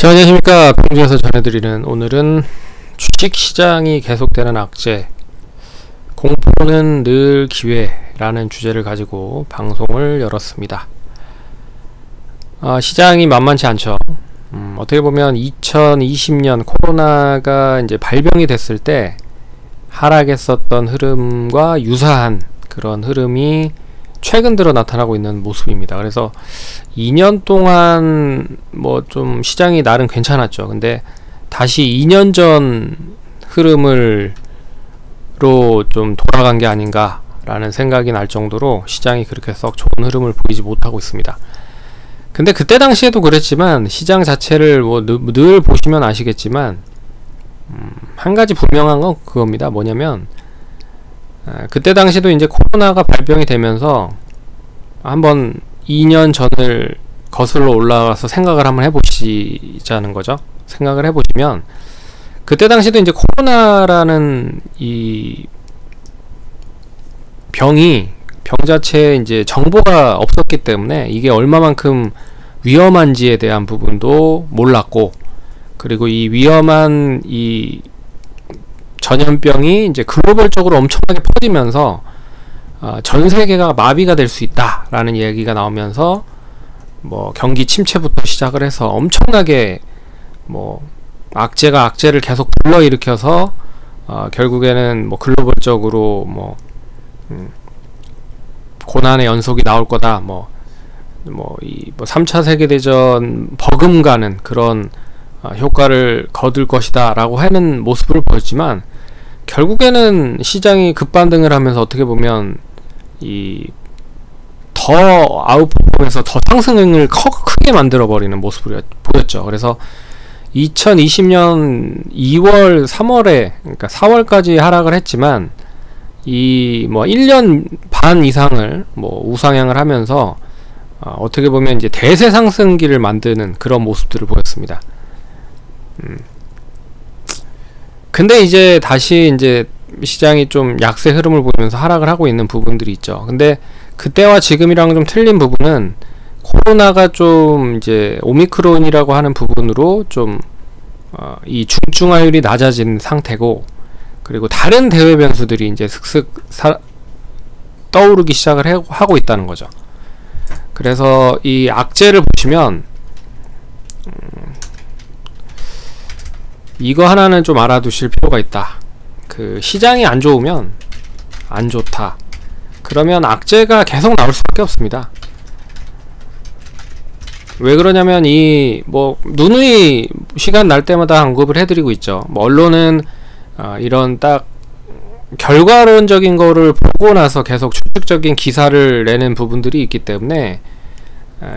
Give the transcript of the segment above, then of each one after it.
자, 안녕하십니까. 평주에서 전해드리는, 오늘은 주식시장이 계속되는 악재, 공포는 늘 기회라는 주제를 가지고 방송을 열었습니다. 시장이 만만치 않죠. 어떻게 보면 2020년 코로나가 이제 발병이 됐을 때 하락했었던 흐름과 유사한 그런 흐름이 최근 들어 나타나고 있는 모습입니다. 그래서 2년 동안 뭐 좀 시장이 나름 괜찮았죠. 근데 다시 2년 전 흐름으로 좀 돌아간 게 아닌가 라는 생각이 날 정도로 시장이 그렇게 썩 좋은 흐름을 보이지 못하고 있습니다. 근데 그때 당시에도 그랬지만, 시장 자체를 뭐 늘 보시면 아시겠지만 한 가지 분명한 건 그겁니다. 뭐냐면 그때 당시도 이제 코로나가 발병이 되면서 한번 2년 전을 거슬러 올라가서 생각을 한번 해보시자는 거죠. 생각을 해보시면 그때 당시도 이제 코로나라는 이 병 자체에 이제 정보가 없었기 때문에 이게 얼마만큼 위험한지에 대한 부분도 몰랐고, 그리고 이 위험한 이 전염병이 이제 글로벌적으로 엄청나게 퍼지면서 전 세계가 마비가 될 수 있다라는 얘기가 나오면서 뭐 경기 침체부터 시작을 해서 엄청나게 뭐 악재가 악재를 계속 불러일으켜서 결국에는 뭐 글로벌적으로 뭐 고난의 연속이 나올 거다, 뭐 3차 세계대전 버금가는 그런 효과를 거둘 것이다 라고 하는 모습을 보였지만, 결국에는 시장이 급반등을 하면서 어떻게 보면 이 더 아웃퍼폼에서 더 상승을 크게 만들어 버리는 모습을 보였죠. 그래서 2020년 2월 3월에 그러니까 4월까지 하락을 했지만 이 뭐 1년 반 이상을 뭐 우상향을 하면서 어떻게 보면 이제 대세 상승기를 만드는 그런 모습들을 보였습니다. 근데 이제 다시 이제 시장이 좀 약세 흐름을 보이면서 하락을 하고 있는 부분들이 있죠. 근데 그때와 지금이랑 좀 틀린 부분은, 코로나가 좀 이제 오미크론이라고 하는 부분으로 좀 이 중증화율이 낮아진 상태고, 그리고 다른 대외 변수들이 이제 슥슥 떠오르기 시작을 하고 있다는 거죠. 그래서 이 악재를 보시면 이거 하나는 좀 알아두실 필요가 있다. 그 시장이 안 좋으면 안 좋다, 그러면 악재가 계속 나올 수밖에 없습니다. 왜 그러냐면 이 뭐 누누이 시간 날 때마다 언급을 해드리고 있죠. 뭐 언론은 이런 딱 결과론적인 거를 보고 나서 계속 추측적인 기사를 내는 부분들이 있기 때문에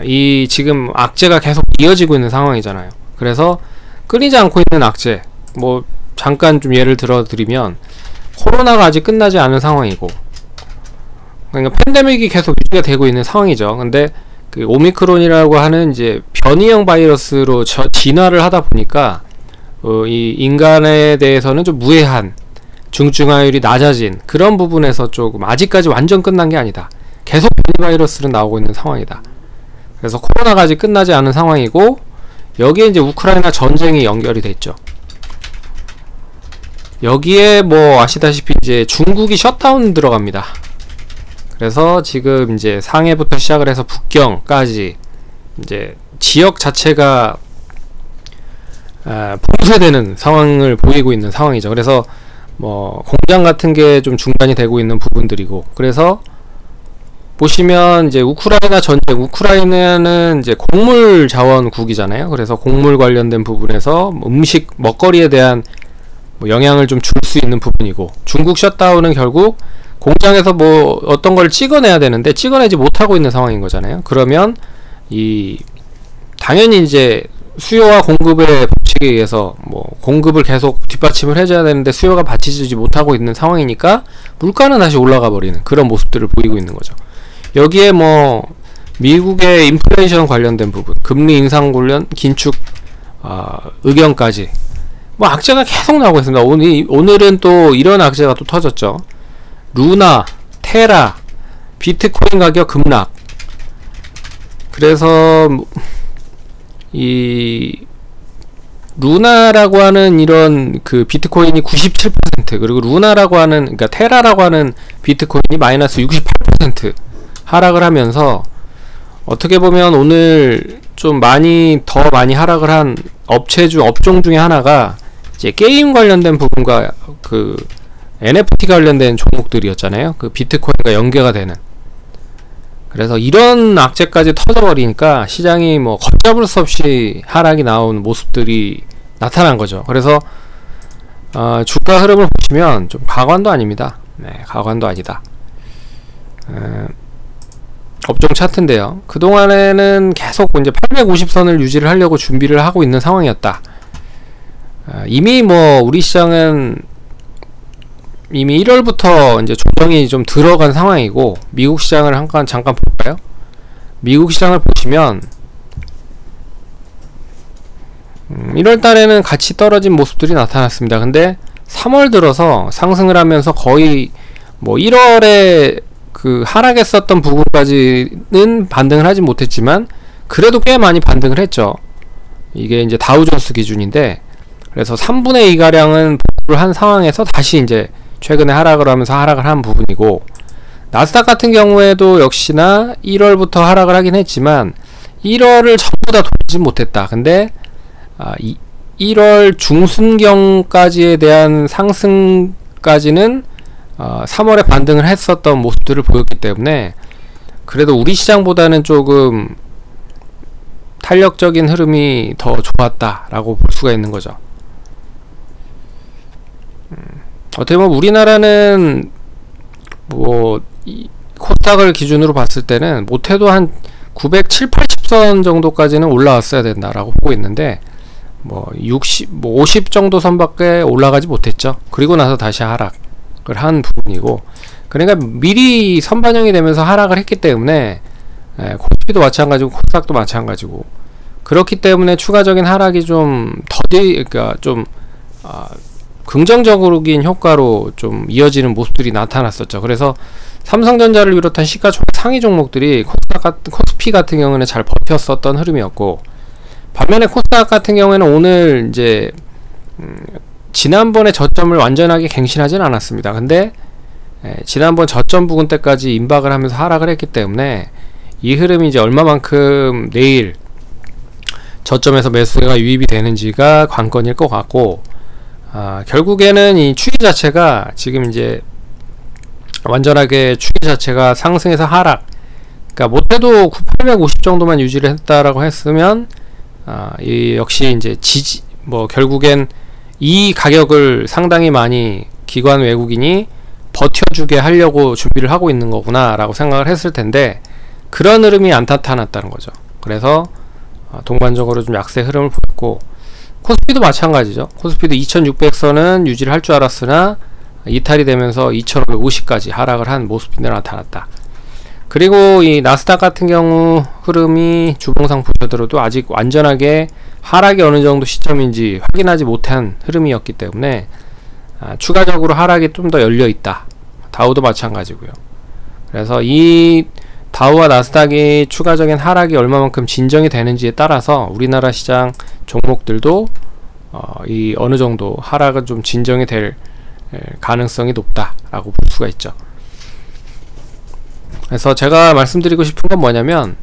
이 지금 악재가 계속 이어지고 있는 상황이잖아요. 그래서 끊이지 않고 있는 악재, 뭐 잠깐 좀 예를 들어 드리면, 코로나가 아직 끝나지 않은 상황이고, 그러니까 팬데믹이 계속 유지가 되고 있는 상황이죠. 근데 그 오미크론이라고 하는 이제 변이형 바이러스로 진화를 하다 보니까 이 인간에 대해서는 좀 무해한, 중증화율이 낮아진 그런 부분에서 조금 아직까지 완전 끝난 게 아니다, 계속 변이 바이러스는 나오고 있는 상황이다. 그래서 코로나가 아직 끝나지 않은 상황이고, 여기에 이제 우크라이나 전쟁이 연결이 됐죠. 여기에 뭐 아시다시피 이제 중국이 셧다운 들어갑니다. 그래서 지금 이제 상해부터 시작을 해서 북경까지 이제 지역 자체가 봉쇄되는 상황을 보이고 있는 상황이죠. 그래서 뭐 공장 같은 게 좀 중단이 되고 있는 부분들이고, 그래서 보시면 이제 우크라이나 전쟁, 우크라이나는 이제 곡물 자원국이잖아요. 그래서 곡물 관련된 부분에서 음식, 먹거리에 대한 뭐 영향을 좀 줄 수 있는 부분이고, 중국 셧다운은 결국 공장에서 뭐 어떤 걸 찍어내야 되는데 찍어내지 못하고 있는 상황인 거잖아요. 그러면 당연히 이제 수요와 공급의 법칙에 의해서 뭐 공급을 계속 뒷받침을 해줘야 되는데 수요가 받치지 못하고 있는 상황이니까 물가는 다시 올라가 버리는 그런 모습들을 보이고 있는 거죠. 여기에 뭐 미국의 인플레이션 관련된 부분, 금리 인상 관련 긴축 의견까지 뭐 악재가 계속 나오고 있습니다. 오늘은 또 이런 악재가 또 터졌죠. 루나, 테라, 비트코인 가격 급락. 그래서 이 루나라고 하는 이런 그 비트코인이 97%, 그리고 루나라고 하는, 그러니까 테라라고 하는 비트코인이 마이너스 68% 하락을 하면서, 어떻게 보면 오늘 좀 더 많이 하락을 한 업종 중에 하나가 이제 게임 관련된 부분과 그 NFT 관련된 종목들이었잖아요. 그 비트코인과 연계가 되는. 그래서 이런 악재까지 터져버리니까 시장이 뭐 걷잡을 수 없이 하락이 나온 모습들이 나타난 거죠. 그래서 주가 흐름을 보시면 좀 가관도 아닙니다. 네, 가관도 아니다. 업종 차트인데요. 그동안에는 계속 이제 850선을 유지를 하려고 준비를 하고 있는 상황이었다. 이미 뭐 우리 시장은 이미 1월부터 이제 조정이 좀 들어간 상황이고, 미국 시장을 잠깐 볼까요? 미국 시장을 보시면 1월 달에는 같이 떨어진 모습들이 나타났습니다. 근데 3월 들어서 상승을 하면서 거의 뭐 1월에 그 하락했었던 부분까지는 반등을 하지 못했지만 그래도 꽤 많이 반등을 했죠. 이게 이제 다우존스 기준인데, 그래서 3분의 2가량은 복구를 한 상황에서 다시 이제 최근에 하락을 하면서 하락을 한 부분이고, 나스닥 같은 경우에도 역시나 1월부터 하락을 하긴 했지만 1월을 전부 다 돌지 못했다. 근데 1월 중순경까지에 대한 상승까지는 3월에 반등을 했었던 모습들을 보였기 때문에 그래도 우리 시장보다는 조금 탄력적인 흐름이 더 좋았다라고 볼 수가 있는 거죠. 어떻게 보면 우리나라는 뭐 코스닥을 기준으로 봤을 때는 못해도 한 970, 80선 정도까지는 올라왔어야 된다라고 보고 있는데, 뭐 50 정도 선밖에 올라가지 못했죠. 그리고 나서 다시 하락을 한 부분이고, 그러니까 미리 선반영이 되면서 하락을 했기 때문에 코스피도 마찬가지고 코스닥도 마찬가지고, 그렇기 때문에 추가적인 하락이 좀 그러니까 좀 긍정적인 효과로 좀 이어지는 모습들이 나타났었죠. 그래서 삼성전자를 비롯한 시가총액 상위 종목들이 코스피 같은 경우는 잘 버텼었던 흐름이었고, 반면에 코스닥 같은 경우에는 오늘 이제 지난번에 저점을 완전하게 갱신하진 않았습니다. 근데 지난번 저점 부근 때까지 임박을 하면서 하락을 했기 때문에 이 흐름이 이제 얼마만큼 내일 저점에서 매수가 유입이 되는지가 관건일 것 같고, 결국에는 이 추이 자체가 지금 이제 완전하게 추이 자체가 상승에서 하락, 그러니까 못해도 850 정도만 유지를 했다라고 했으면 이 역시 이제 결국엔 이 가격을 상당히 많이 기관 외국인이 버텨주게 하려고 준비를 하고 있는 거구나 라고 생각을 했을 텐데, 그런 흐름이 안 나타났다는 거죠. 그래서 동반적으로 좀 약세 흐름을 보였고, 코스피도 마찬가지죠. 코스피도 2600선은 유지를 할 줄 알았으나 이탈이 되면서 2550까지 하락을 한 모습이 나타났다. 그리고 이 나스닥 같은 경우 흐름이 주봉상 보셔들어도 아직 완전하게 하락이 어느 정도 시점인지 확인하지 못한 흐름이었기 때문에 추가적으로 하락이 좀 더 열려 있다. 다우도 마찬가지고요. 그래서 이 다우와 나스닥이 추가적인 하락이 얼마만큼 진정이 되는지에 따라서 우리나라 시장 종목들도 이 어느 정도 하락은 좀 진정이 될 가능성이 높다라고 볼 수가 있죠. 그래서 제가 말씀드리고 싶은 건 뭐냐면,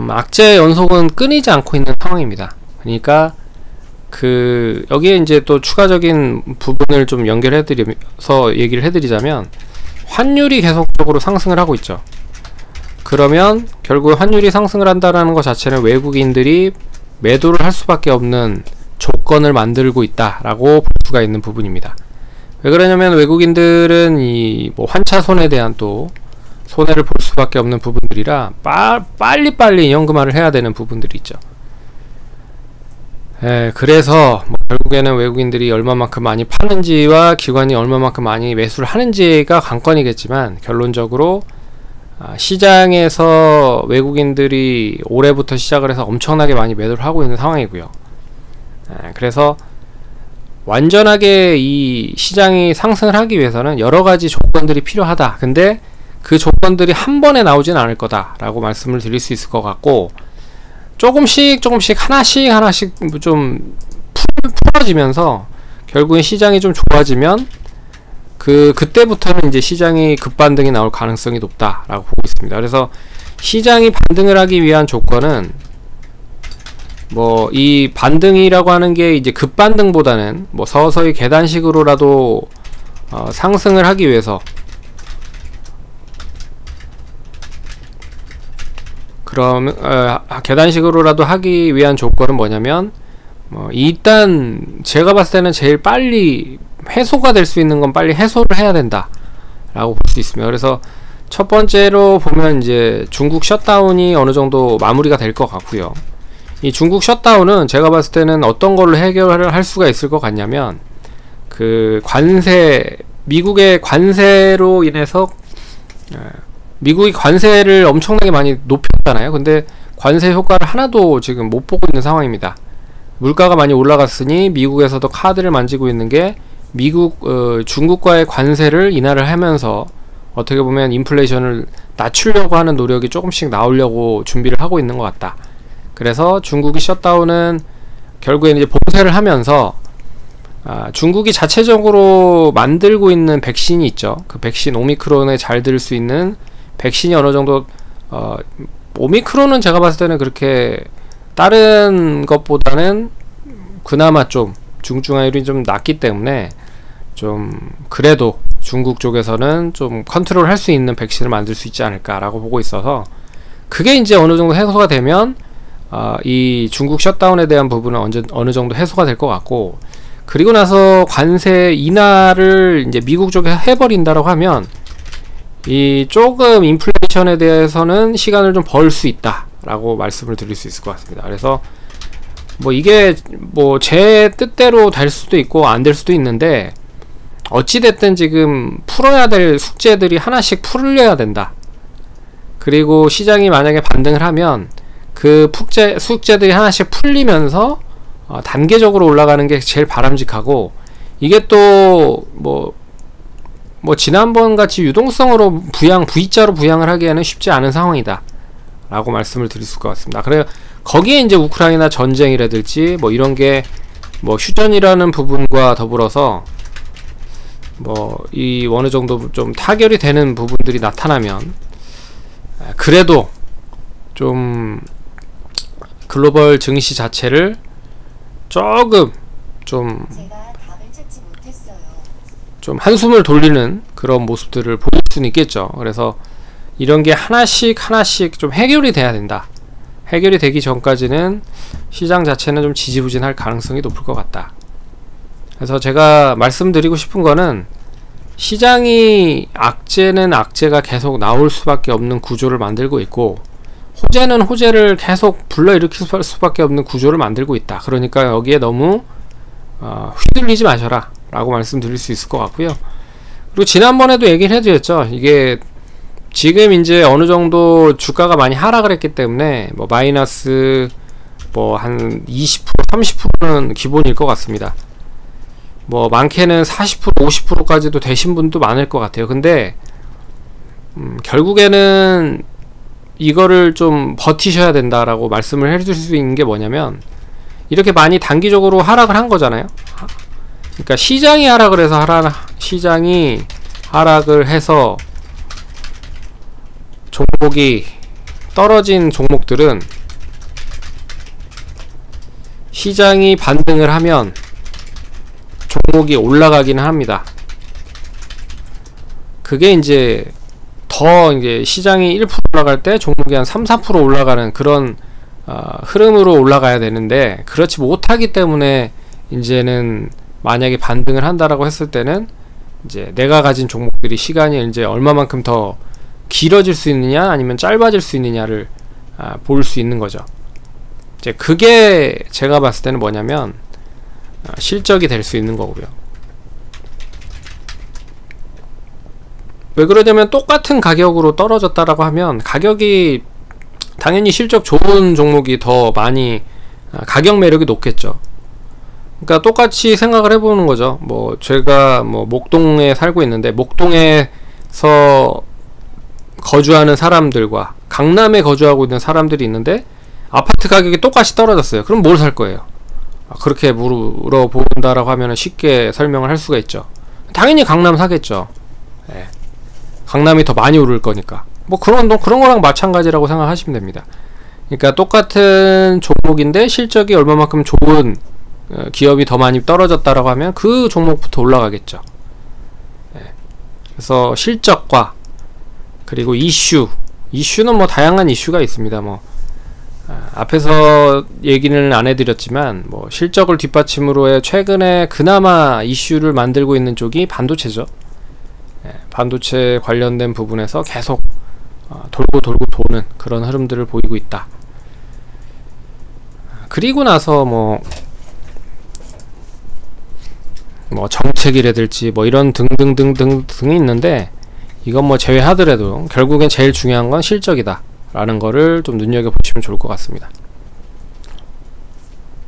악재 연속은 끊이지 않고 있는 상황입니다. 그러니까 여기에 이제 또 추가적인 부분을 좀 연결해드려서 얘기를 해드리자면, 환율이 계속적으로 상승을 하고 있죠. 그러면 결국 환율이 상승을 한다는 것 자체는 외국인들이 매도를 할 수밖에 없는 조건을 만들고 있다라고 볼 수가 있는 부분입니다. 왜 그러냐면 외국인들은 이 뭐 환차손에 대한 또 손해를 볼 수밖에 없는 부분들이라 빨리빨리 연금화를 해야 되는 부분들이 있죠. 그래서 뭐 결국에는 외국인들이 얼마만큼 많이 파는지와 기관이 얼마만큼 많이 매수를 하는지가 관건이겠지만, 결론적으로 시장에서 외국인들이 올해부터 시작을 해서 엄청나게 많이 매도를 하고 있는 상황이고요. 그래서 완전하게 이 시장이 상승을 하기 위해서는 여러가지 조건들이 필요하다. 근데 그 조건들이 한 번에 나오진 않을 거다 라고 말씀을 드릴 수 있을 것 같고, 조금씩 하나씩 좀 풀어지면서 결국엔 시장이 좀 좋아지면 그때부터는 이제 시장이 급반등이 나올 가능성이 높다라고 보고 있습니다. 그래서 시장이 반등을 하기 위한 조건은 뭐 이 반등이라고 하는 게 이제 급반등보다는 뭐 서서히 계단식으로라도 상승을 하기 위해서 그럼 계단식으로라도 하기 위한 조건은 뭐냐면 일단 제가 봤을 때는 제일 빨리 해소가 될 수 있는 건 빨리 해소를 해야 된다 라고 볼 수 있습니다. 그래서 첫 번째로 보면 이제 중국 셧다운이 어느 정도 마무리가 될 것 같고요. 이 중국 셧다운은 제가 봤을 때는 어떤 걸로 해결을 할 수가 있을 것 같냐면 그 미국의 관세로 인해서 미국이 관세를 엄청나게 많이 높였잖아요. 근데 관세 효과를 하나도 지금 못 보고 있는 상황입니다. 물가가 많이 올라갔으니 미국에서도 카드를 만지고 있는 게 중국과의 관세를 인하를 하면서 어떻게 보면 인플레이션을 낮추려고 하는 노력이 조금씩 나오려고 준비를 하고 있는 것 같다. 그래서 중국이 셧다운은 결국에는 이제 봉쇄를 하면서 중국이 자체적으로 만들고 있는 백신이 있죠. 그 백신 오미크론에 잘 들 수 있는 백신이 어느 정도 오미크론은 제가 봤을 때는 그렇게 다른 것보다는 그나마 좀 중증화율이 좀 낮기 때문에 좀 그래도 중국 쪽에서는 좀 컨트롤 할 수 있는 백신을 만들 수 있지 않을까라고 보고 있어서 그게 이제 어느 정도 해소가 되면 이 중국 셧다운에 대한 부분은 어느 정도 해소가 될 것 같고, 그리고 나서 관세 인하를 이제 미국 쪽에 해버린다라고 하면 이 조금 인플레이션에 대해서는 시간을 좀 벌 수 있다라고 말씀을 드릴 수 있을 것 같습니다. 그래서 뭐 이게 뭐 제 뜻대로 될 수도 있고 안 될 수도 있는데 어찌됐든 지금 풀어야 될 숙제들이 하나씩 풀려야 된다. 그리고 시장이 만약에 반등을 하면 그 숙제들이 하나씩 풀리면서 단계적으로 올라가는 게 제일 바람직하고, 이게 또 뭐 지난번 같이 유동성으로 V자로 부양을 하기에는 쉽지 않은 상황이다 라고 말씀을 드릴 수 있을 것 같습니다. 그래 거기에 이제 우크라이나 전쟁이라든지 뭐 이런 게 뭐 휴전이라는 부분과 더불어서 뭐 이 어느 정도 좀 타결이 되는 부분들이 나타나면 그래도 좀 글로벌 증시 자체를 조금 좀 한숨을 돌리는 그런 모습들을 보일 수는 있겠죠. 그래서 이런 게 하나씩 좀 해결이 돼야 된다. 해결이 되기 전까지는 시장 자체는 좀 지지부진할 가능성이 높을 것 같다. 그래서 제가 말씀드리고 싶은 거는 시장이 악재는 악재가 계속 나올 수밖에 없는 구조를 만들고 있고, 호재는 호재를 계속 불러일으킬 수밖에 없는 구조를 만들고 있다. 그러니까 여기에 너무 휘둘리지 마셔라 라고 말씀드릴 수 있을 것 같고요. 그리고 지난번에도 얘기를 해드렸죠. 이게 지금 이제 어느 정도 주가가 많이 하락을 했기 때문에 뭐 마이너스 뭐 한 20% 30%는 기본일 것 같습니다. 뭐 많게는 40% 50%까지도 되신 분도 많을 것 같아요. 근데 결국에는 이거를 좀 버티셔야 된다라고 말씀을 해줄 수 있는 게 뭐냐면, 이렇게 많이 단기적으로 하락을 한 거잖아요. 그러니까 시장이 하락을 해서 종목이 떨어진 종목들은 시장이 반등을 하면 종목이 올라가기는 합니다. 그게 이제 시장이 1% 올라갈 때 종목이 한 3-4% 올라가는 그런 흐름으로 올라가야 되는데, 그렇지 못하기 때문에 이제는 만약에 반등을 한다라고 했을 때는 이제 내가 가진 종목들이 시간이 이제 얼마만큼 더 길어질 수 있느냐 아니면 짧아질 수 있느냐를 볼 수 있는 거죠. 이제 그게 제가 봤을 때는 뭐냐면 실적이 될 수 있는 거고요. 왜 그러냐면 똑같은 가격으로 떨어졌다라고 하면 가격이 당연히 실적 좋은 종목이 더 많이 가격 매력이 높겠죠. 그러니까 똑같이 생각을 해보는 거죠. 뭐 제가 뭐 목동에 살고 있는데 목동에서 거주하는 사람들과 강남에 거주하고 있는 사람들이 있는데 아파트 가격이 똑같이 떨어졌어요. 그럼 뭘 살 거예요? 그렇게 물어본다라고 하면 쉽게 설명을 할 수가 있죠. 당연히 강남 사겠죠. 예. 강남이 더 많이 오를 거니까. 뭐 그런 거랑 마찬가지라고 생각하시면 됩니다. 그러니까 똑같은 종목인데 실적이 얼마만큼 좋은 기업이 더 많이 떨어졌다라고 하면 그 종목부터 올라가겠죠. 예. 그래서 실적과 그리고 이슈는 뭐 다양한 이슈가 있습니다. 뭐 앞에서 얘기는 안 해드렸지만 뭐 실적을 뒷받침으로 해 최근에 그나마 이슈를 만들고 있는 쪽이 반도체죠. 예, 반도체 관련된 부분에서 계속 돌고 도는 그런 흐름들을 보이고 있다. 그리고 나서 뭐 정책이라든지 뭐 이런 등등등등등이 있는데 이건 뭐 제외하더라도 결국엔 제일 중요한 건 실적이다 라는 거를 좀 눈여겨보시면 좋을 것 같습니다.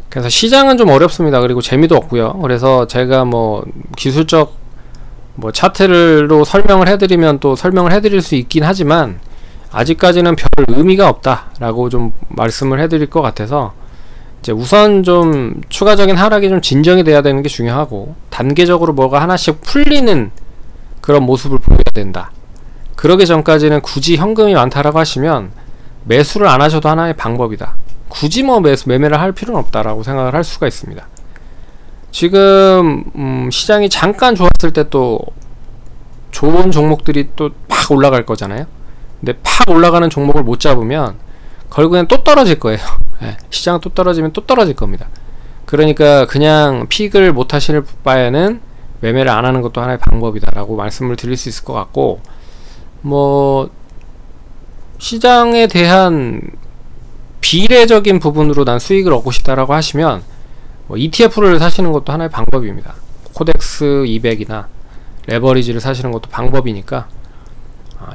그래서 시장은 좀 어렵습니다. 그리고 재미도 없고요. 그래서 제가 뭐 기술적 뭐 차트로 설명을 해드리면 또 설명을 해드릴 수 있긴 하지만 아직까지는 별 의미가 없다 라고 좀 말씀을 해드릴 것 같아서 이제 우선 좀 추가적인 하락이 좀 진정이 돼야 되는 게 중요하고 단계적으로 뭐가 하나씩 풀리는 그런 모습을 보여야 된다. 그러기 전까지는 굳이 현금이 많다라고 하시면 매수를 안 하셔도 하나의 방법이다. 굳이 뭐 매매를 할 필요는 없다라고 생각을 할 수가 있습니다. 지금 시장이 잠깐 좋았을 때 또 좋은 종목들이 또 팍 올라갈 거잖아요. 근데 팍 올라가는 종목을 못 잡으면 결국엔 또 떨어질 거예요. 네, 시장 또 떨어지면 또 떨어질 겁니다. 그러니까 그냥 픽을 못 하실 바에는 매매를 안 하는 것도 하나의 방법이다 라고 말씀을 드릴 수 있을 것 같고, 뭐 시장에 대한 비례적인 부분으로 난 수익을 얻고 싶다라고 하시면 뭐 ETF를 사시는 것도 하나의 방법입니다. 코덱스 200이나 레버리지를 사시는 것도 방법이니까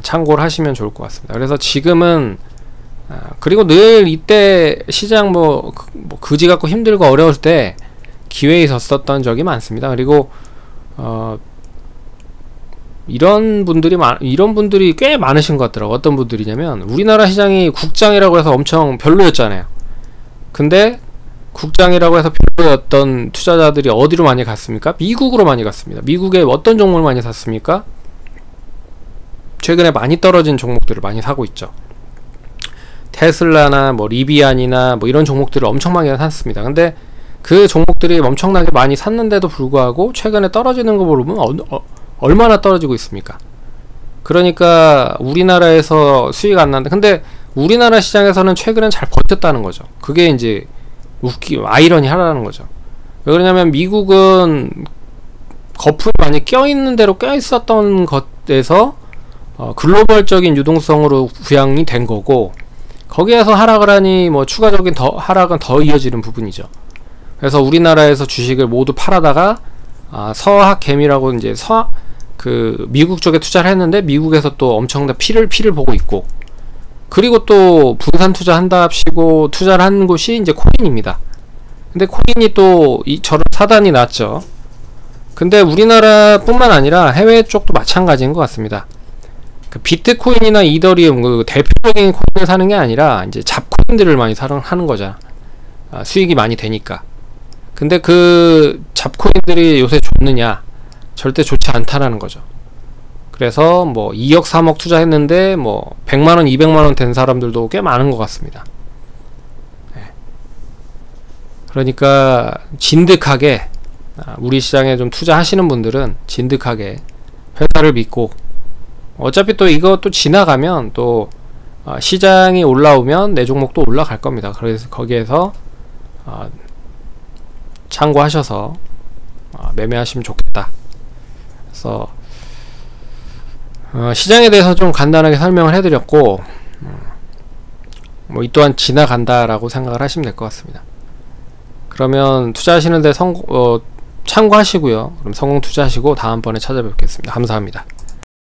참고를 하시면 좋을 것 같습니다. 그래서 지금은 그리고 늘 이때 시장 뭐 그지 같고 힘들고 어려울 때 기회에 있었던 적이 많습니다. 그리고 이런 분들이 꽤 많으신 것 같더라고요. 어떤 분들이냐면 우리나라 시장이 국장이라고 해서 엄청 별로였잖아요. 근데 국장이라고 해서 별로였던 투자자들이 어디로 많이 갔습니까? 미국으로 많이 갔습니다. 미국에 어떤 종목을 많이 샀습니까? 최근에 많이 떨어진 종목들을 많이 사고 있죠. 테슬라나 뭐 리비안이나 뭐 이런 종목들을 엄청 많이 샀습니다. 근데 그 종목들이 엄청나게 많이 샀는데도 불구하고 최근에 떨어지는 거 보면 얼마나 떨어지고 있습니까? 그러니까 우리나라에서 수익 안 나는데, 근데 우리나라 시장에서는 최근엔 잘 버텼다는 거죠. 그게 이제 아이러니하다는 거죠. 왜 그러냐면 미국은 거품이 많이 껴있는 대로 껴있었던 것에서 글로벌적인 유동성으로 부양이 된 거고, 거기에서 하락을 하니 뭐 추가적인 하락은 더 이어지는 부분이죠. 그래서 우리나라에서 주식을 모두 팔아다가 서학개미라고 이제 미국 쪽에 투자를 했는데 미국에서 또 엄청난 피를 보고 있고, 그리고 또 분산 투자한답시고 투자를 한 곳이 이제 코인입니다. 근데 코인이 또 저런 사단이 났죠. 근데 우리나라 뿐만 아니라 해외 쪽도 마찬가지인 것 같습니다. 그 비트코인이나 이더리움 그 대표적인 코인을 사는 게 아니라 이제 잡코인들을 많이 하는 거죠. 수익이 많이 되니까. 근데 그 잡코인들이 요새 좋느냐? 절대 좋지 않다라는 거죠. 그래서 뭐 2억 3억 투자했는데 뭐 100만원 200만원 된 사람들도 꽤 많은 것 같습니다. 네. 그러니까 진득하게 우리 시장에 좀 투자하시는 분들은 진득하게 회사를 믿고, 어차피 또 이것도 지나가면 또 시장이 올라오면 내 종목도 올라갈 겁니다. 그래서 거기에서 참고하셔서 매매하시면 좋겠다. 그래서 시장에 대해서 좀 간단하게 설명을 해드렸고, 뭐 이 또한 지나간다라고 생각을 하시면 될 것 같습니다. 그러면 투자하시는데 참고하시고요. 그럼 성공 투자하시고 다음번에 찾아뵙겠습니다. 감사합니다.